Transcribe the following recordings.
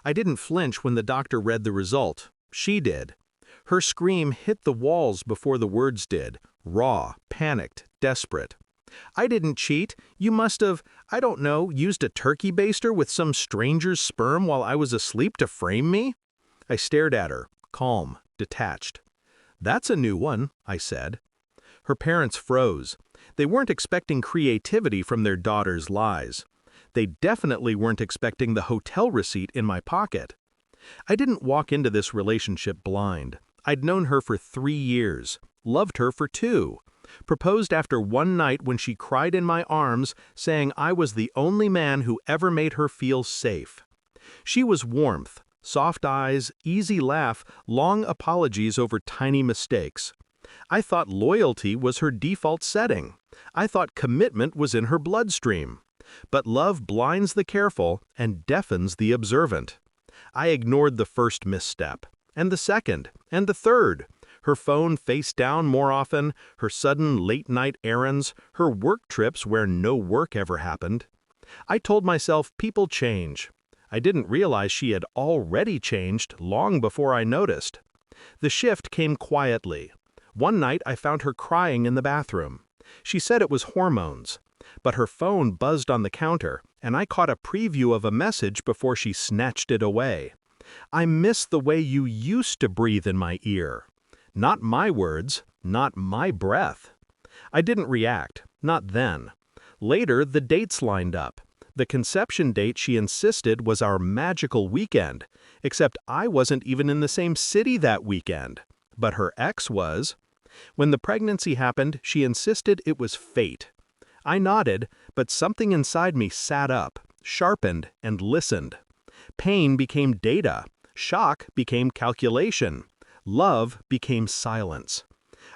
I didn't flinch when the doctor read the result. She did. Her scream hit the walls before the words did. Raw, panicked, desperate. I didn't cheat. You must have, I don't know, used a turkey baster with some stranger's sperm while I was asleep to frame me? I stared at her, calm, detached. That's a new one, I said. Her parents froze. They weren't expecting creativity from their daughter's lies. They definitely weren't expecting the hotel receipt in my pocket. I didn't walk into this relationship blind. I'd known her for 3 years, loved her for 2, proposed after one night when she cried in my arms, saying I was the only man who ever made her feel safe. She was warmth, soft eyes, easy laugh, long apologies over tiny mistakes. I thought loyalty was her default setting. I thought commitment was in her bloodstream. But love blinds the careful and deafens the observant. I ignored the first misstep, and the second, and the third. Her phone face down more often, her sudden late-night errands, her work trips where no work ever happened. I told myself people change. I didn't realize she had already changed long before I noticed. The shift came quietly. One night I found her crying in the bathroom. She said it was hormones. But her phone buzzed on the counter, and I caught a preview of a message before she snatched it away. I miss the way you used to breathe in my ear. Not my words, not my breath. I didn't react, not then. Later, the dates lined up. The conception date she insisted was our magical weekend, except I wasn't even in the same city that weekend. But her ex was. When the pregnancy happened, she insisted it was fate. I nodded, but something inside me sat up, sharpened, and listened. Pain became data. Shock became calculation. Love became silence.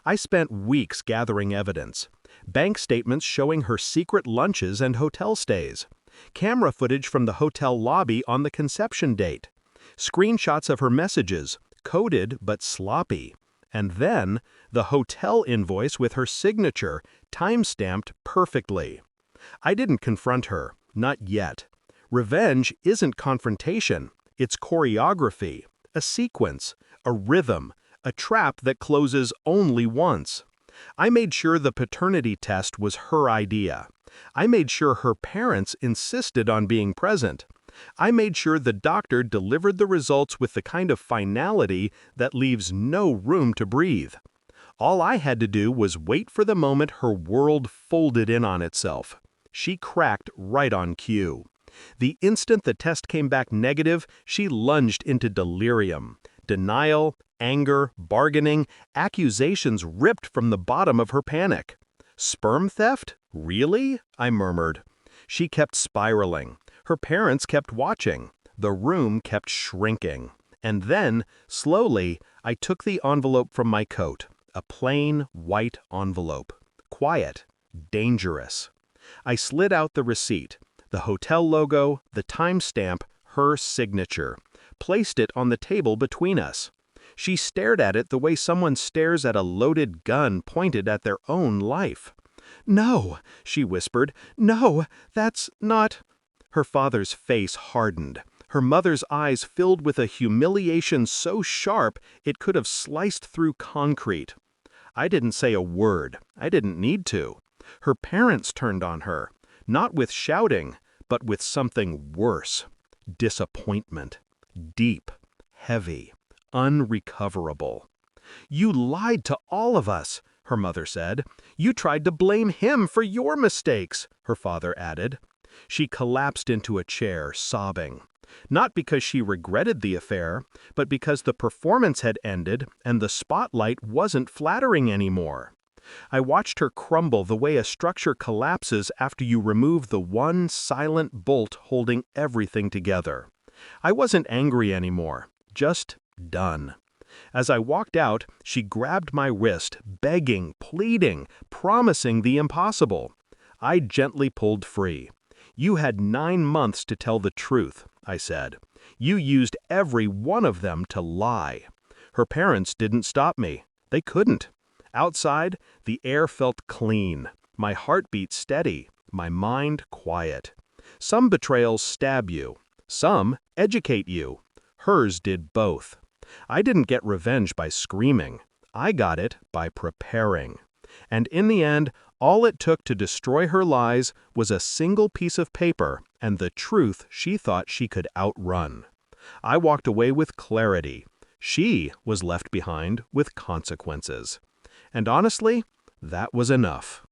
I spent weeks gathering evidence. Bank statements showing her secret lunches and hotel stays. Camera footage from the hotel lobby on the conception date. Screenshots of her messages, coded but sloppy. And then, the hotel invoice with her signature, time-stamped perfectly. I didn't confront her, not yet. Revenge isn't confrontation, it's choreography, a sequence, a rhythm, a trap that closes only once. I made sure the paternity test was her idea. I made sure her parents insisted on being present. I made sure the doctor delivered the results with the kind of finality that leaves no room to breathe. All I had to do was wait for the moment her world folded in on itself. She cracked right on cue. The instant the test came back negative, she lunged into delirium. Denial, anger, bargaining, accusations ripped from the bottom of her panic. Sperm theft? Really? I murmured. She kept spiraling. Her parents kept watching. The room kept shrinking. And then, slowly, I took the envelope from my coat. A plain, white envelope. Quiet. Dangerous. I slid out the receipt. The hotel logo, the timestamp, her signature. Placed it on the table between us. She stared at it the way someone stares at a loaded gun pointed at their own life. "No," she whispered. "No, that's not—" Her father's face hardened. Her mother's eyes filled with a humiliation so sharp it could have sliced through concrete. I didn't say a word. I didn't need to. Her parents turned on her, not with shouting, but with something worse. Disappointment. Deep, heavy, unrecoverable. "You lied to all of us," her mother said. "You tried to blame him for your mistakes," her father added. She collapsed into a chair, sobbing. Not because she regretted the affair, but because the performance had ended and the spotlight wasn't flattering anymore. I watched her crumble the way a structure collapses after you remove the one silent bolt holding everything together. I wasn't angry anymore, just done. As I walked out, she grabbed my wrist, begging, pleading, promising the impossible. I gently pulled free. "You had 9 months to tell the truth," I said. "You used every one of them to lie." Her parents didn't stop me. They couldn't. Outside, the air felt clean, my heartbeat steady, my mind quiet. Some betrayals stab you. Some educate you. Hers did both. I didn't get revenge by screaming. I got it by preparing. And in the end, all it took to destroy her lies was a single piece of paper and the truth she thought she could outrun. I walked away with clarity. She was left behind with consequences. And honestly, that was enough.